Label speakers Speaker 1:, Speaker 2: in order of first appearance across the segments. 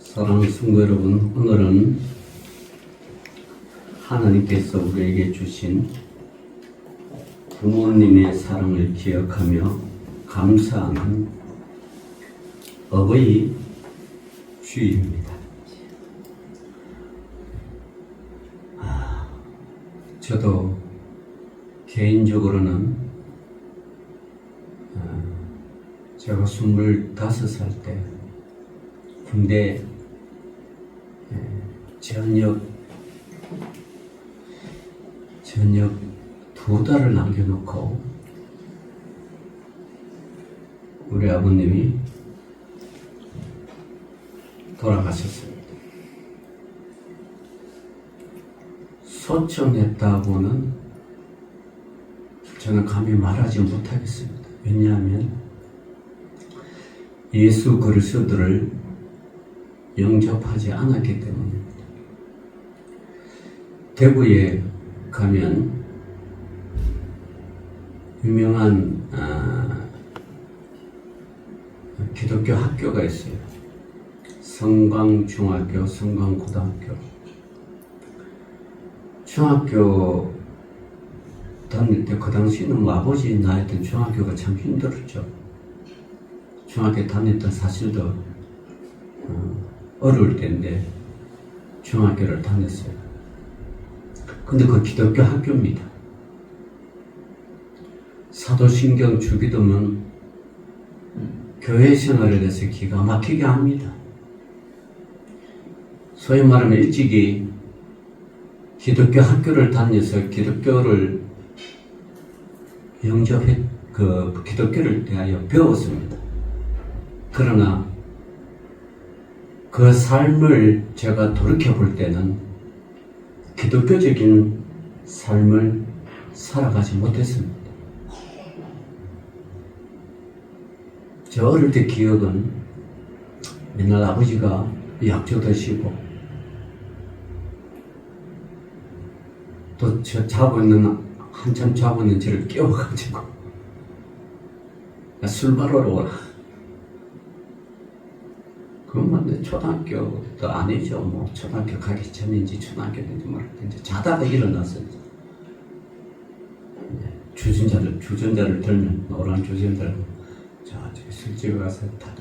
Speaker 1: 사랑하는 성도 여러분, 오늘은 하나님께서 우리에게 주신 부모님의 사랑을 기억하며 감사하는 어버이 주일입니다. 저도 개인적으로는 제가 25살 때 군대 전역 2달을 남겨놓고 우리 아버님이 돌아가셨습니다. 소청했다고는 저는 감히 말하지 못하겠습니다. 왜냐하면 예수 그리스도를 영접하지 않았기 때문입니다. 대구에 가면 유명한 기독교 학교가 있어요. 성광중학교, 성광고등학교. 중학교 다닐 때 그 당시에는 아버지 나였던 중학교가 참 힘들었죠. 중학교 다녔던 사실도 어려울 때인데 중학교를 다녔어요. 근데 그 기독교 학교입니다. 사도신경 주기도문 교회 생활에 대해서 기가 막히게 합니다. 소위 말하면 일찍이 기독교 학교를 다녀서 기독교를 영접해 기독교를 대하여 배웠습니다. 그러나 그 삶을 제가 돌이켜 볼 때는 기독교적인 삶을 살아가지 못했습니다. 저 어릴 때 기억은 맨날 아버지가 약주 드시고 또 저 한참 자고 있는 저를 깨워가지고 술 마시러 오라. 그건 초등학교도 아니죠. 뭐 초등학교 가기 전인지 초등학교인지 모르겠는데 자다가 일어났어요. 주전자를 들면 노란 주전자를 저기 술집에 가서 다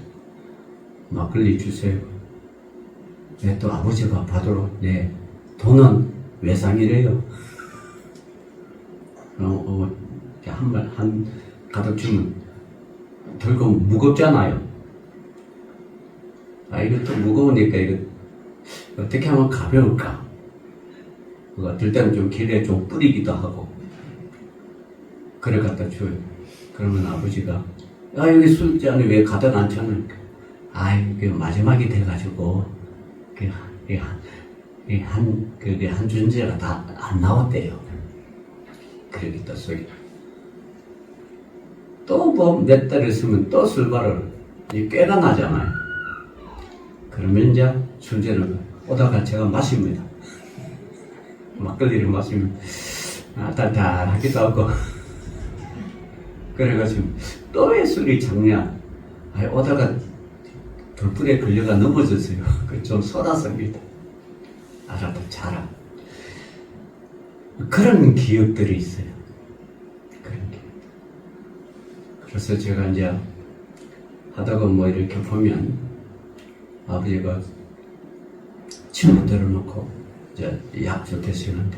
Speaker 1: 막걸리 주세요. 또 아버지가 받으러 돈은 외상이래요. 한 가득 주면 들고 무겁잖아요. 이것도 무거우니까 이거 어떻게 하면 가벼울까? 어떨 때는 좀 길에 좀 뿌리기도 하고 그래 갖다 줘요. 그러면 아버지가 여기 술잔이 왜 가득 안 찼는가? 이게 마지막이 돼가지고 한 주전자가 다 안 나왔대요. 그러기 또 속이 또 뭐 몇 달 있으면 또 술바를 꽤나 나잖아요. 그러면 이제 술제를 오다가 제가 마십니다. 막걸리를 마시면 달달하기도 하고 그래가지고 또 왜 술이 작냐? 오다가 돌풀에 걸려가 넘어졌어요. 좀 쏟았습니다. 알아도 자라. 그런 기억들이 있어요. 그런 기억. 그래서 제가 이제 하다가 뭐 이렇게 보면 아버지가 침을 들어놓고 이제 약주 드시는데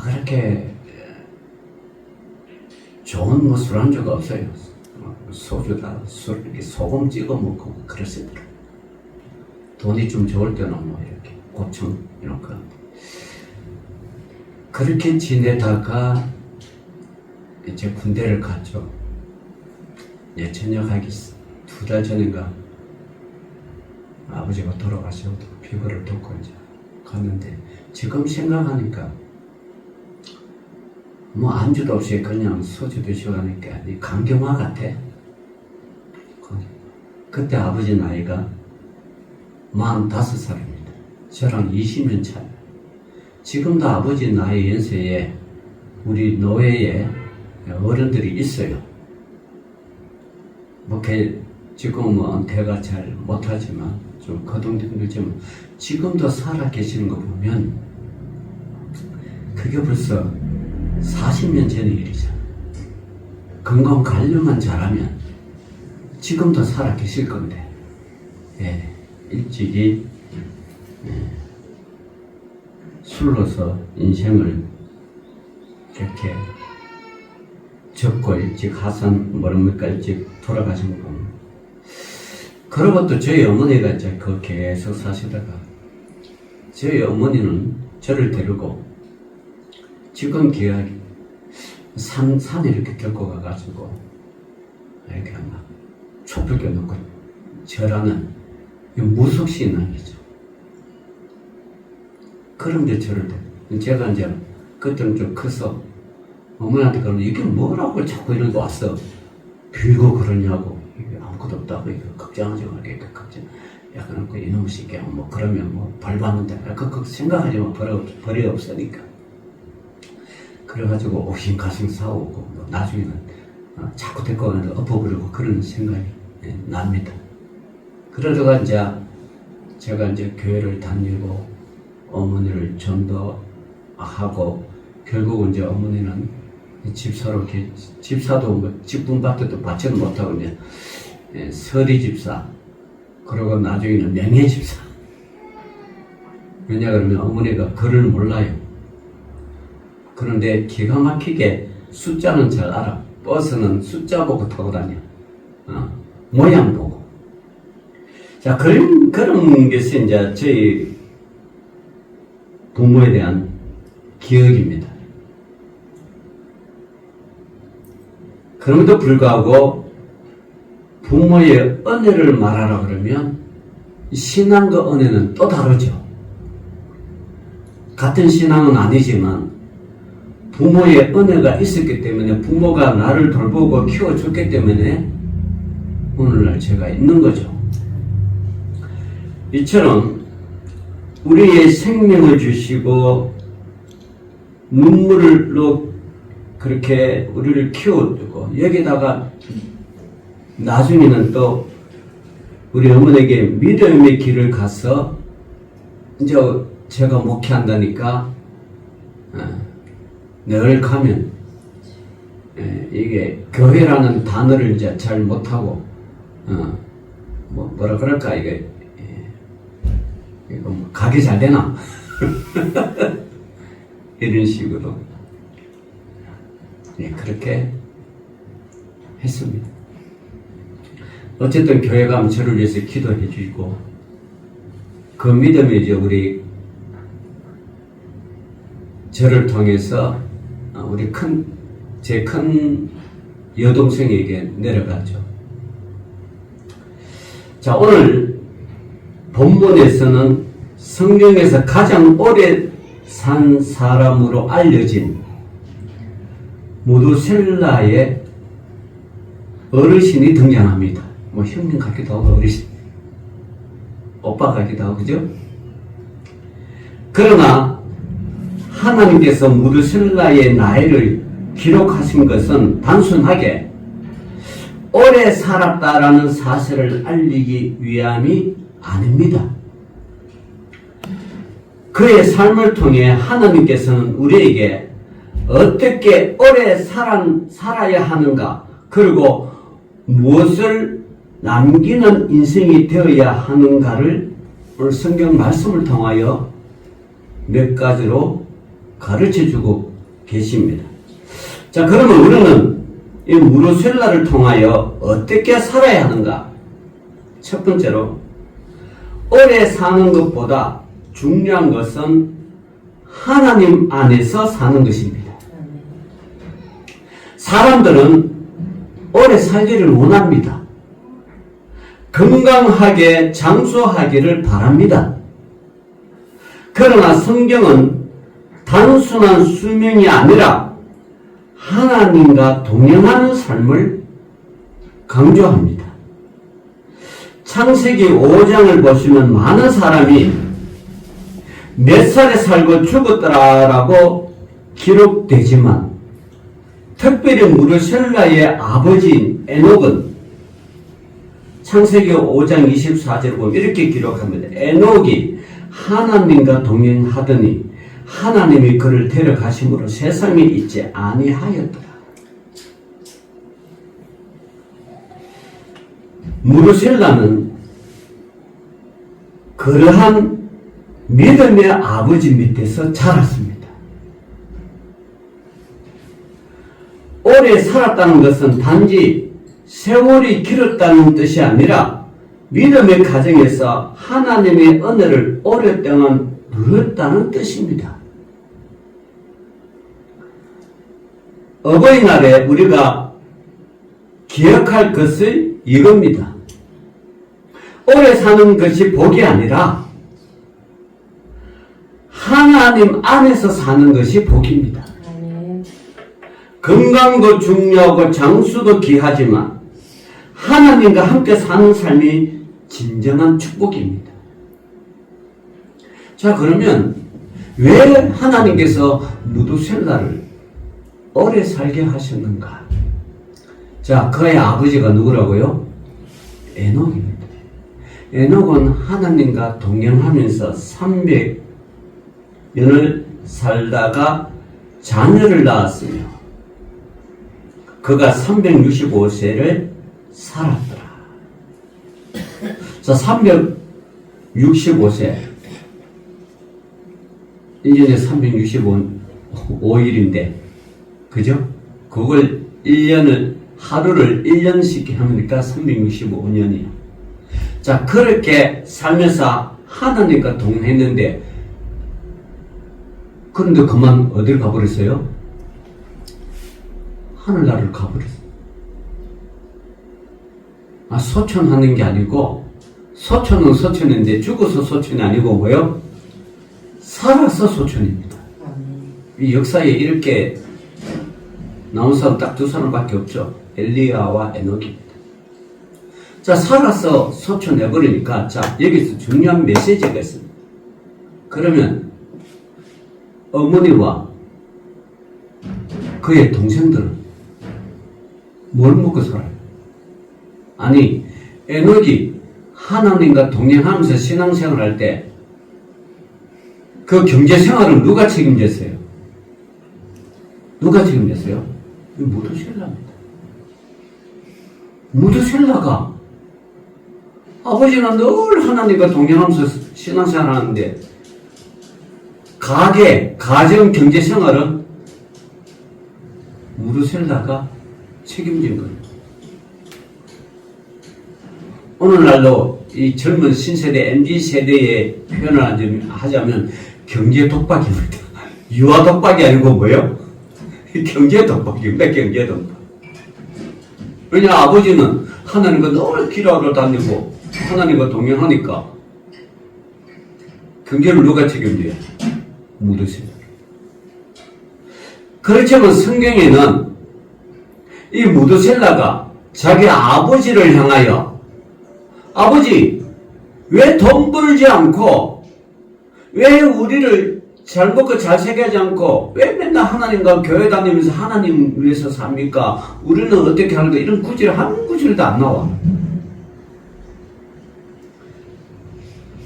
Speaker 1: 그렇게 좋은 뭐 술안주가 없어요. 소주다 이렇게 소금 찍어 먹고 그러시더라고요. 돈이 좀 좋을 때는 뭐 이렇게 고청 이런 거 그렇게 지내다가 이제 군대를 갔죠. 전역하기 2달 전인가 아버지가 돌아가셔도 피부를 돕고 이제 갔는데 지금 생각하니까 뭐 안주도 없이 그냥 소주 드시고 하니까 강경화 같아. 그때 아버지 나이가 45살입니다. 저랑 20년 차이. 지금도 아버지 나이 연세에 우리 노예에 어른들이 있어요. 뭐 지금은 은퇴가 잘 못하지만 좀 거동도 힘들지만 지금도 살아 계시는 거 보면 그게 벌써 40년 전의 일이잖아. 건강 관리만 잘하면 지금도 살아 계실 건데, 예, 일찍이 술로서 인생을 이렇게 접고 일찍 모릅니까 일찍 돌아가신 거 보면, 그러고 또 저희 어머니가 이제 그 계속 사시다가 저희 어머니는 저를 데리고 지금 기억이 산에 이렇게 데리고 가가지고 이렇게 막 촛불 켜놓고 절하는 무속신앙이죠. 그런데 저를 제가 이제 그때는 좀 커서 어머니한테 그러면 이게 뭐라고 자꾸 이런 거 왔어 빌고 그러냐고, 이게 아무것도 없다고 이거 걱정하지 마, 이렇게 걱정 약간 그 이놈의 새끼야 뭐 그러면 뭐 벌 받는다 그 생각하지 마, 벌이 없으니까. 그래가지고 옥신 가신 사오고 뭐 나중에는 자꾸 데리고 가는데 엎어버리고 그런 생각이 납니다. 그러다가 이제 제가 이제 교회를 다니고 어머니를 전도하고 결국은 이제 어머니는 집사로 집사도 뭐 직분밭에도 받지는 못하고 이제 서리 집사, 그리고 나중에는 명예 집사. 왜냐 그러면 어머니가 글을 몰라요. 그런데 기가 막히게 숫자는 잘 알아. 버스는 숫자 보고 타고 다녀. 모양 보고. 자, 그런 것이 이제 저희 부모에 대한 기억입니다. 그럼에도 불구하고 부모의 은혜를 말하라 그러면 신앙과 은혜는 또 다르죠. 같은 신앙은 아니지만 부모의 은혜가 있었기 때문에 부모가 나를 돌보고 키워줬기 때문에 오늘날 제가 있는 거죠. 이처럼 우리의 생명을 주시고 눈물로 그렇게 우리를 키워주고 여기다가 나중에는 또 우리 어머니에게 믿음의 길을 가서 이제 제가 목회한다니까 늘 가면 이게 교회라는 단어를 이제 잘 못하고 뭐라 그럴까 이거 뭐 가게 잘 되나 이런 식으로 그렇게 했습니다. 어쨌든 교회 가면 저를 위해서 기도해 주시고 그 믿음이 이제 저를 통해서 우리 제 큰 여동생에게 내려갔죠. 자, 오늘 본문에서는 성경에서 가장 오래 산 사람으로 알려진 무두셀라의 어르신이 등장합니다. 뭐 형님 같기도 하고 어르신, 오빠 같기도 하고, 그죠? 그러나 하나님께서 무두셀라의 나이를 기록하신 것은 단순하게 오래 살았다라는 사실을 알리기 위함이 아닙니다. 그의 삶을 통해 하나님께서는 우리에게 어떻게 오래 살아야 하는가, 그리고 무엇을 남기는 인생이 되어야 하는가를 오늘 성경 말씀을 통하여 몇 가지로 가르쳐주고 계십니다. 자, 그러면 우리는 이 무두셀라를 통하여 어떻게 살아야 하는가? 첫 번째로, 오래 사는 것보다 중요한 것은 하나님 안에서 사는 것입니다. 사람들은 오래 살기를 원합니다. 건강하게 장수하기를 바랍니다. 그러나 성경은 단순한 수명이 아니라 하나님과 동행하는 삶을 강조합니다. 창세기 5장을 보시면 많은 사람이 몇 살에 살고 죽었더라라고 기록되지만 특별히 무두셀라의 아버지인 에녹은 창세기 5장 24절을 보면 이렇게 기록합니다. 에녹이 하나님과 동행하더니 하나님이 그를 데려가심으로 세상에 있지 아니하였더라. 무르셀라는 그러한 믿음의 아버지 밑에서 자랐습니다. 오래 살았다는 것은 단지 세월이 길었다는 뜻이 아니라 믿음의 가정에서 하나님의 은혜를 오랫동안 누렸다는 뜻입니다. 어버이날에 우리가 기억할 것은 이겁니다. 오래 사는 것이 복이 아니라 하나님 안에서 사는 것이 복입니다. 건강도 중요하고 장수도 귀하지만 하나님과 함께 사는 삶이 진정한 축복입니다. 자, 그러면 왜 하나님께서 무두셀라를 오래 살게 하셨는가? 자, 그의 아버지가 누구라고요? 에녹입니다. 에녹은 하나님과 동행하면서 300년을 살다가 자녀를 낳았으며 그가 365세를 살았더라. 자, 365세. 1년에 365일인데, 그죠? 그걸 1년을, 하루를 1년씩 하니까 365년이에요. 자, 그렇게 살면서 하나님과 동행했는데, 그런데 그만 어딜 가버렸어요? 하늘나라를 가버렸어요. 아, 소천하는 게 아니고, 소천은 소천인데 죽어서 소천이 아니고 뭐요? 살아서 소천입니다. 이 역사에 이렇게 나온 사람 딱 두 사람밖에 없죠. 엘리야와 에녹입니다. 자, 살아서 소천해버리니까, 자, 여기서 중요한 메시지가 있습니다. 그러면 어머니와 그의 동생들은 뭘 먹고 살아요? 아니, 에녹이 하나님과 동행하면서 신앙생활을 할 때 그 경제생활을 누가 책임졌어요? 누가 책임졌어요? 무두셀라입니다. 무두셀라가 아버지는 늘 하나님과 동행하면서 신앙생활을 하는데 가정, 경제생활은 무두셀라가 책임진 거예요. 오늘날로 이 젊은 신세대 MZ세대의 표현을 하자면 경제 독박입니다. 유아 독박이 아니고 뭐예요? 경제 독박입니다. 경제 독박. 왜냐, 아버지는 하나님과 늘 기도하러 다니고 하나님과 동행하니까 경제를 누가 책임져요? 무두셀라. 그렇지만 성경에는 이 무두셀라가 자기 아버지를 향하여 아버지, 왜 돈 벌지 않고 왜 우리를 잘 먹고 잘 새겨지 않고 왜 맨날 하나님과 교회 다니면서 하나님 위해서 삽니까? 우리는 어떻게 하는가? 이런 구절 한 구절도 안 나와.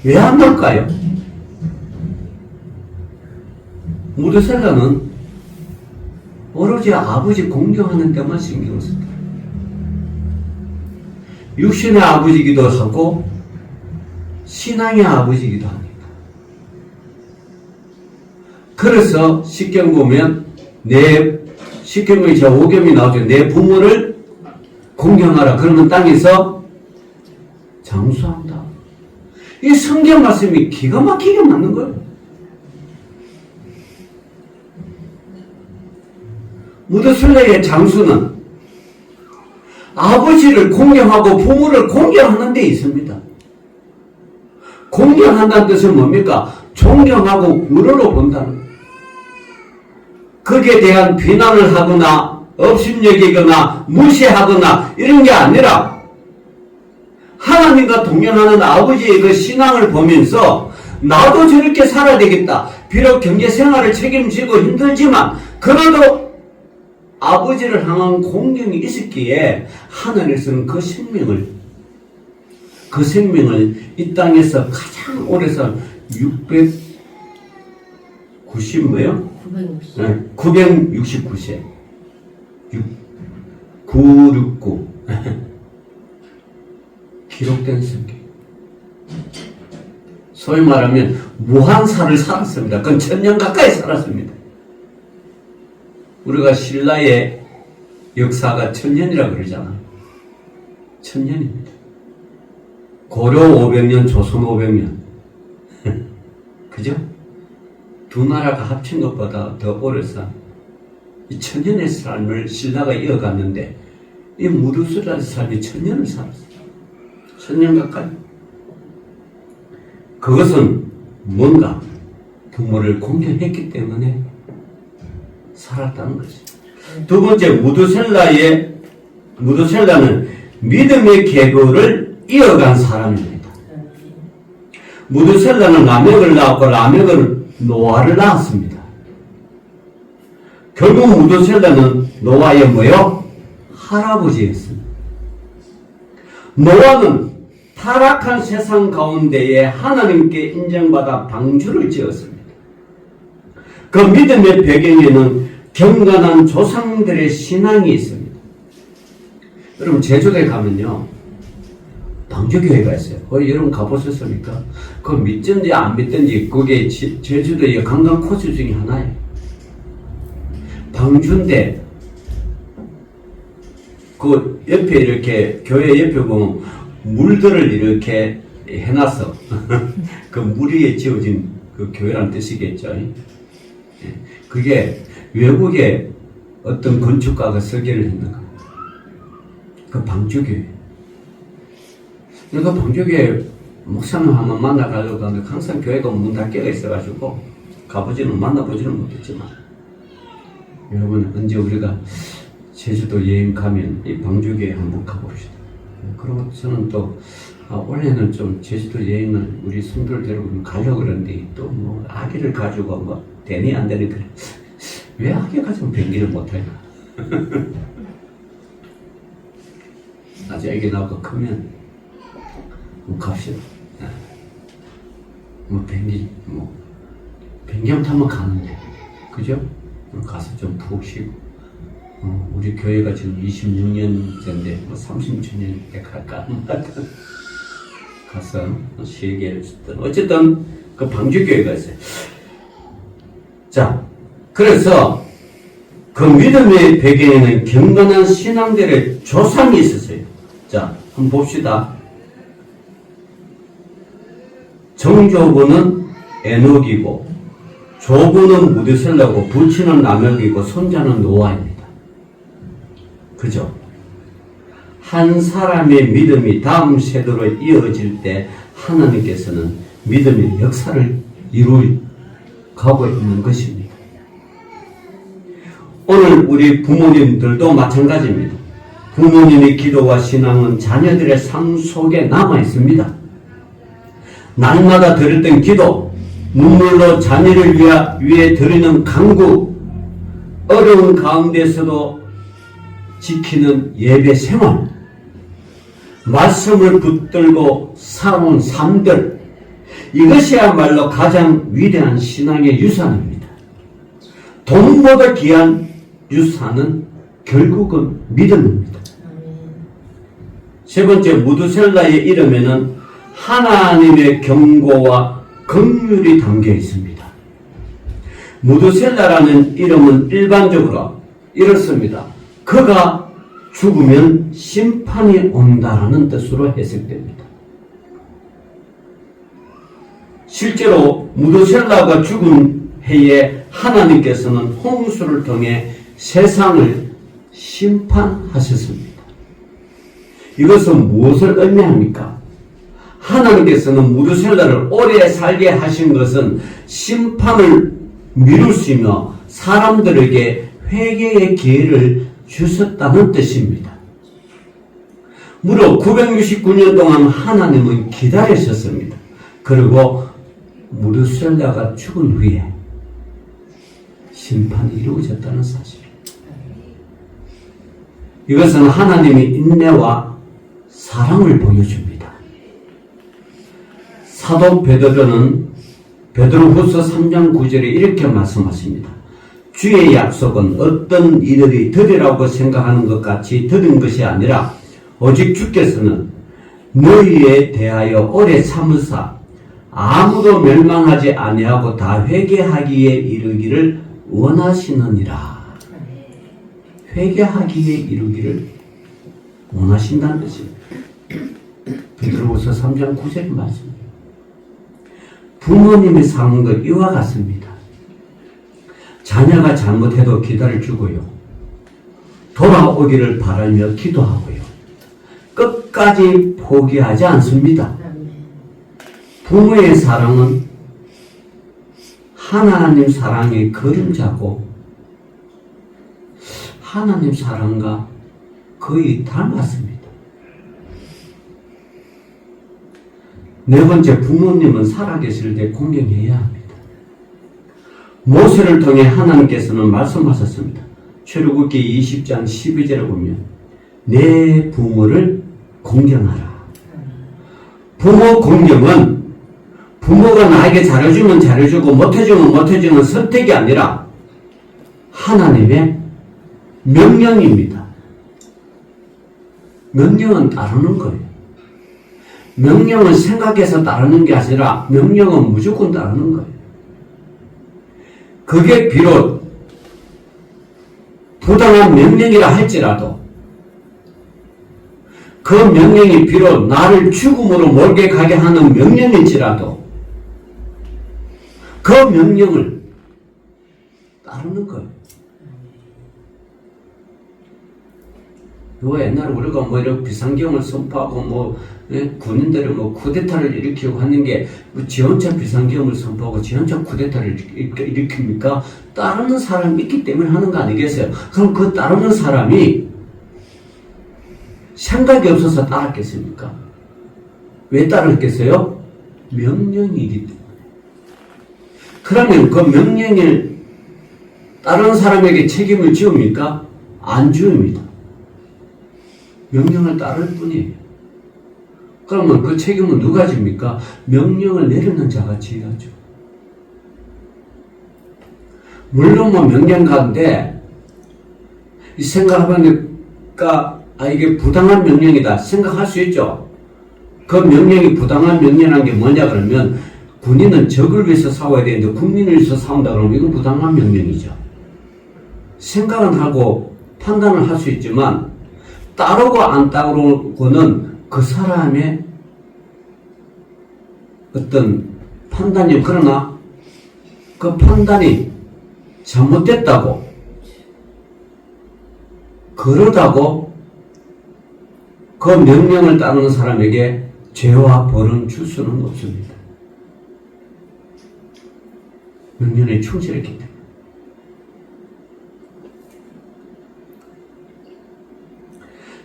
Speaker 1: 왜 안 나올까요? 무두셀라는 오로지 아버지 공경하는 데만 신경을 썼다. 육신의 아버지이기도 하고 신앙의 아버지이기도 합니다. 그래서 십경 보면 십경의 저 5gem이 나오죠. 내 부모를 공경하라. 그러면 땅에서 장수한다. 이 성경 말씀이 기가 막히게 맞는 거예요. 무두셀라의 장수는 아버지를 공경하고 부모를 공경하는 데 있습니다. 공경한다는 뜻은 뭡니까? 존경하고 우러러 본다는 거예요. 거기에 대한 비난을 하거나 업신여기거나 무시하거나 이런 게 아니라 하나님과 동행하는 아버지의 그 신앙을 보면서 나도 저렇게 살아야 되겠다. 비록 경제생활을 책임지고 힘들지만 그래도 아버지를 향한 공경이 있었기에 하늘에서는 그 생명을 그 생명을 이 땅에서 가장 오래 산 690 뭐요? 969세. 969. 기록된 성경. 소위 말하면 무한사를 살았습니다. 그건 1000년 가까이 살았습니다. 우리가 신라의 역사가 1000년이라고 그러잖아. 1000년입니다. 고려 500년, 조선 500년. 그죠? 두 나라가 합친 것보다 더 오래 산 이 1000년의 삶을 신라가 이어갔는데 이 무두슬라의 삶이 1000년을 살았어요. 1000년 가까이. 그것은 뭔가 부모를 공경했기 때문에 살았다는 것이죠. 두 번째, 무두셀라는 믿음의 계보를 이어간 사람입니다. 무두셀라는 라멕을 낳았고 라멕은 노아를 낳았습니다. 결국 무두셀라는 노아의 뭐요? 할아버지였습니다. 노아는 타락한 세상 가운데에 하나님께 인정받아 방주를 지었습니다. 그 믿음의 배경에는 경건한 조상들의 신앙이 있습니다. 여러분 제주도에 가면요 방주교회가 있어요. 여러분 가보셨습니까? 그거 믿든지 안 믿든지 그게 제주도의 관광 코스 중에 하나예요. 방주인데 그 옆에 이렇게 교회 옆에 보면 물들을 이렇게 해놨어. 그 물 위에 지어진 그 교회라는 뜻이겠죠. 그게 외국의 어떤 건축가가 설계를 했는 거예요. 그 방주교회. 그러니까 방주교회 목사님 한번 만나가지고 가는데 항상 교회가 문 닫혀가 있어가지고 만나보지는 못했지만 여러분 언제 우리가 제주도 여행 가면 이 방주교회 한번 가봅시다. 그리고 저는 또 올해는 좀 제주도 여행을 우리 성도를 데리고 가려고 그러는데 또 뭐 아기를 가지고 뭐 되니 안 되니 그래. 왜 아기 가지고 변기를 못할까? 아직 아기 나오고 크면 갑시다. 변기 변기만 타면 가는데 그죠? 가서 좀 푹 쉬고 우리 교회가 지금 26년째인데 36년째 갈까? 가서 쉬게 해줬던 어쨌든 그 방주교회가 있어요. 자, 그래서 그 믿음의 배경에는 경건한 신앙들의 조상이 있었어요. 자, 한번 봅시다. 정조부는 에녹이고 조부는 무드셀라고 부친은 라멕이고 손자는 노아입니다. 그죠? 한 사람의 믿음이 다음 세대로 이어질 때 하나님께서는 믿음의 역사를 이루어가고 있는 것입니다. 오늘 우리 부모님들도 마찬가지입니다. 부모님의 기도와 신앙은 자녀들의 삶 속에 남아 있습니다. 날마다 드렸던 기도, 눈물로 자녀를 위해 드리는 간구, 어려운 가운데서도 지키는 예배 생활, 말씀을 붙들고 살아온 삶들, 이것이야말로 가장 위대한 신앙의 유산입니다. 돈보다 귀한 유산은 결국은 믿음입니다. 세 번째, 무두셀라의 이름에는 하나님의 경고와 긍휼이 담겨 있습니다. 무두셀라라는 이름은 일반적으로 이렇습니다. 그가 죽으면 심판이 온다라는 뜻으로 해석됩니다. 실제로 무두셀라가 죽은 해에 하나님께서는 홍수를 통해 세상을 심판하셨습니다. 이것은 무엇을 의미합니까? 하나님께서는 무두셀라를 오래 살게 하신 것은 심판을 미룰 수 있며 사람들에게 회개의 기회를 주셨다는 뜻입니다. 무려 969년 동안 하나님은 기다리셨습니다. 그리고 무두셀라가 죽은 후에 심판이 이루어졌다는 사실. 이것은 하나님의 인내와 사랑을 보여줍니다. 사도 베드로후서 3장 9절에 이렇게 말씀하십니다. 주의 약속은 어떤 이들이 들으라고 생각하는 것 같이 들은 것이 아니라 오직 주께서는 너희에 대하여 오래 참으사 아무도 멸망하지 아니하고 다 회개하기에 이르기를 원하시느니라. 회개하기에 이르기를 원하신다는 것입니다. 베드로후서 3장 9절의 말씀입니다. 부모님이 사는 것 이와 같습니다. 자녀가 잘못해도 기다려주고요. 돌아오기를 바라며 기도하고요. 끝까지 포기하지 않습니다. 부모의 사랑은 하나님 사랑의 그림자고 하나님 사랑과 거의 닮았습니다. 네 번째, 부모님은 살아계실 때 공경해야 합니다. 모세를 통해 하나님께서는 말씀하셨습니다. 출애굽기 20장 12절에 보면 내 부모를 공경하라. 부모 공경은 부모가 나에게 잘해주면 잘해주고 못해주면 못해주는 선택이 아니라 하나님의 명령입니다. 명령은 따르는 거예요. 명령은 생각해서 따르는 게 아니라 명령은 무조건 따르는 거예요. 그게 비록 부당한 명령이라 할지라도 그 명령이 비록 나를 죽음으로 몰게 가게 하는 명령일지라도 그 명령을 따르는 거예요. 옛날에 우리가 이렇게 비상경을 선포하고 군인들이 쿠데타를 일으키고 하는 게 지원차 비상경을 선포하고 지원차 쿠데타를 일으킵니까? 따르는 사람이 있기 때문에 하는 거 아니겠어요? 그럼 그 따르는 사람이 생각이 없어서 따랐겠습니까? 왜 따랐겠어요? 명령이기 때문에. 그러면 그 명령을 다른 사람에게 책임을 지웁니까? 안 지웁니다. 명령을 따를 뿐이에요. 그러면 그 책임은 누가 집니까? 명령을 내리는 자가 지어야죠. 물론 명령 가운데 생각해보니까 이게 부당한 명령이다 생각할 수 있죠. 그 명령이 부당한 명령이라는 게 뭐냐 그러면 군인은 적을 위해서 싸워야 되는데 국민을 위해서 싸운다 그러면 이건 부당한 명령이죠. 생각은 하고 판단을 할 수 있지만 따르고 안 따르고는 그 사람의 어떤 판단이, 그러나 그 판단이 잘못됐다고, 그러다고 그 명령을 따르는 사람에게 죄와 벌은 줄 수는 없습니다. 명령에 충실했기 때문에.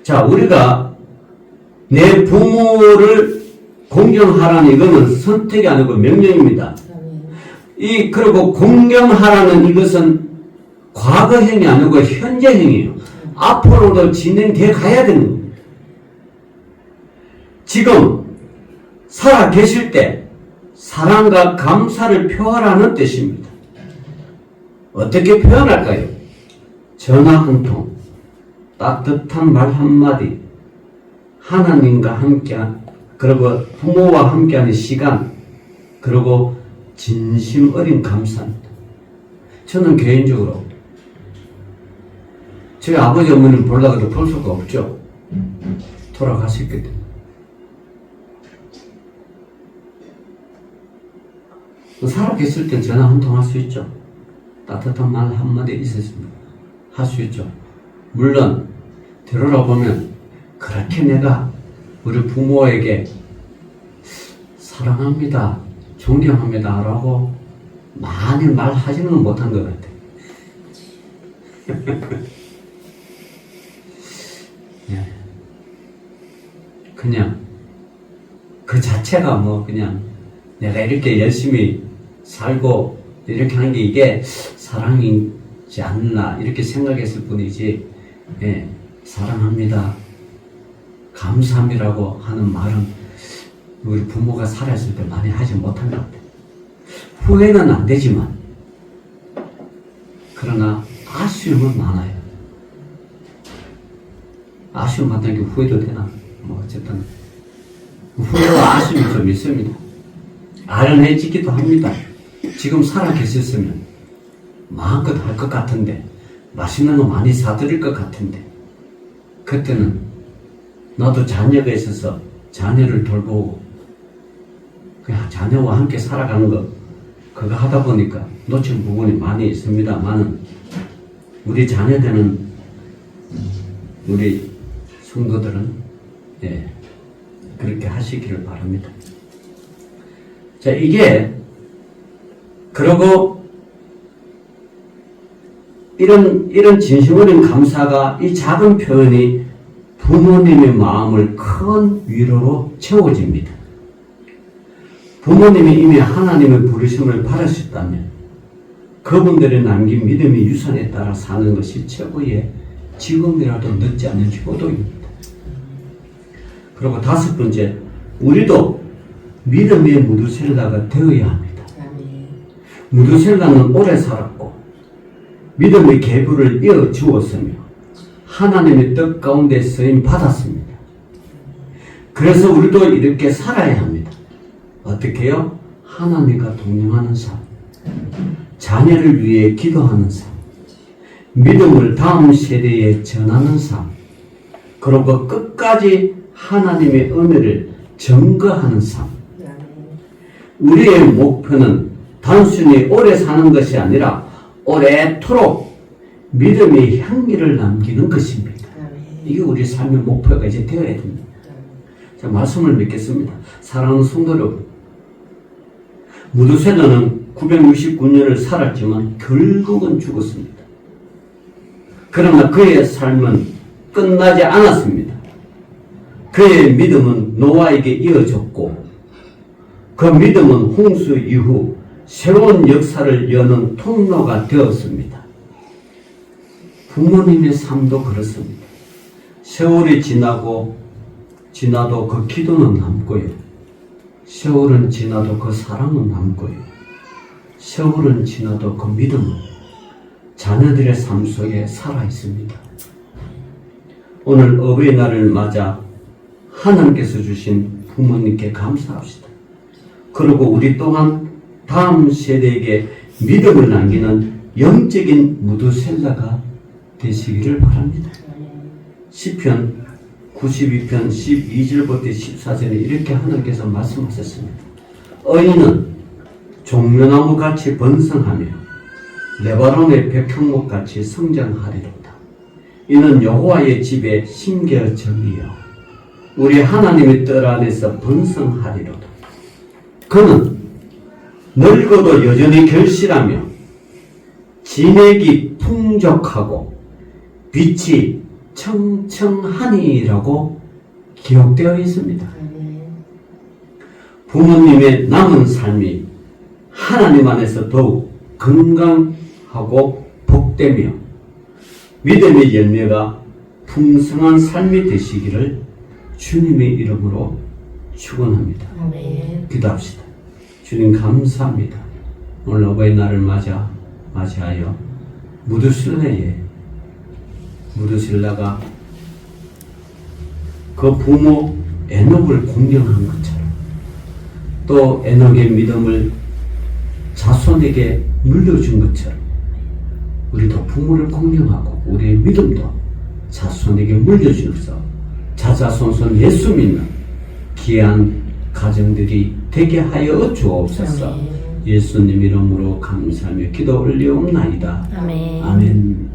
Speaker 1: 자, 우리가 내 부모를 공경하라는 이거는 선택이 아니고 명령입니다. 그리고 공경하라는 이것은 과거형이 아니고 현재형이에요. 앞으로도 진행돼 가야 되는 겁니다. 지금 살아 계실 때 사랑과 감사를 표하라는 뜻입니다. 어떻게 표현할까요? 전화 한 통, 따뜻한 말 한마디, 하나님과 함께한, 그리고 부모와 함께하는 시간, 그리고 진심 어린 감사입니다. 저는 개인적으로 저희 아버지 어머니를 보려고 해도 볼 수가 없죠. 돌아가셨기 때문에. 살아계실 땐 전화 한 통 할 수 있죠. 따뜻한 말 한마디 있었습니다. 할 수 있죠. 물론 되돌아보면 그렇게 내가 우리 부모에게 사랑합니다, 존경합니다 라고 많이 말하지는 못한 것 같아요. 네. 그냥 그 자체가 그냥 내가 이렇게 열심히 살고 이렇게 하는 게 이게 사랑이지 않나 이렇게 생각했을 뿐이지, 사랑합니다, 감사합니다라고 하는 말은 우리 부모가 살아있을 때 많이 하지 못한 것 같아요. 후회는 안 되지만 그러나 아쉬움은 많아요. 아쉬움 많다는 게 후회도 되나? 뭐 어쨌든 후회와 아쉬움이 좀 있습니다. 아련해지기도 합니다. 지금 살아 계셨으면 마음껏 할 것 같은데, 맛있는 거 많이 사드릴 것 같은데, 그때는 나도 자녀가 있어서 자녀를 돌보고 그냥 자녀와 함께 살아가는 거 그거 하다 보니까 놓친 부분이 많이 있습니다만은 우리 자녀들은, 우리 성도들은 그렇게 하시기를 바랍니다. 자, 이게 그러고 이런 진심 어린 감사가, 이 작은 표현이 부모님의 마음을 큰 위로로 채워집니다. 부모님이 이미 하나님의 부르심을 받으셨다면 그분들의 남긴 믿음의 유산에 따라 사는 것이 최고의, 지금이라도 늦지 않은 효도입니다. 그리고 다섯 번째, 우리도 믿음의 무두셀라가 되어야 합니다. 무두셀라는 오래 살았고 믿음의 계보를 이어주었으며 하나님의 뜻 가운데 쓰임 받았습니다. 그래서 우리도 이렇게 살아야 합니다. 어떻게 해요? 하나님과 동행하는 삶, 자녀를 위해 기도하는 삶, 믿음을 다음 세대에 전하는 삶, 그리고 끝까지 하나님의 은혜를 증거하는 삶. 우리의 목표는 단순히 오래 사는 것이 아니라 오래도록 믿음의 향기를 남기는 것입니다. 이게 우리 삶의 목표가 이제 되어야 됩니다. 자, 말씀을 믿겠습니다. 사랑하는 성도 여러분, 무두셀라는 969년을 살았지만 결국은 죽었습니다. 그러나 그의 삶은 끝나지 않았습니다. 그의 믿음은 노아에게 이어졌고 그 믿음은 홍수 이후 새로운 역사를 여는 통로가 되었습니다. 부모님의 삶도 그렇습니다. 세월이 지나도 그 기도는 남고요. 세월은 지나도 그 사랑은 남고요. 세월은 지나도 그 믿음은 자녀들의 삶 속에 살아있습니다. 오늘 어버이날을 맞아 하나님께서 주신 부모님께 감사합시다. 그리고 우리 또한 다음 세대에게 믿음을 남기는 영적인 무두셀라가 되시기를 바랍니다. 시편 92편 12절부터 14절에 이렇게 하나님께서 말씀하셨습니다. 의인은 종려나무같이 번성하며 레바논의 백향목같이 성장하리로다. 이는 여호와의 집에 심겨져이여 우리 하나님의 뜰 안에서 번성하리로다. 그는 늙어도 여전히 결실하며 진액이 풍족하고 빛이 청청하니라고 기록되어 있습니다. 부모님의 남은 삶이 하나님 안에서 더욱 건강하고 복되며 믿음의 열매가 풍성한 삶이 되시기를 주님의 이름으로 축원합니다. 기도합시다. 주님 감사합니다. 오늘 어버이날을 맞이하여 무두셀라가 그 부모 에녹을 공경한 것처럼 또 에녹의 믿음을 자손에게 물려준 것처럼 우리도 부모를 공경하고 우리의 믿음도 자손에게 물려주셔서 자자손손 예수 믿는 귀한 가정들이 되게 하여 주옵소서. 예수님 이름으로 감사하며 기도 올리옵나이다. 아멘.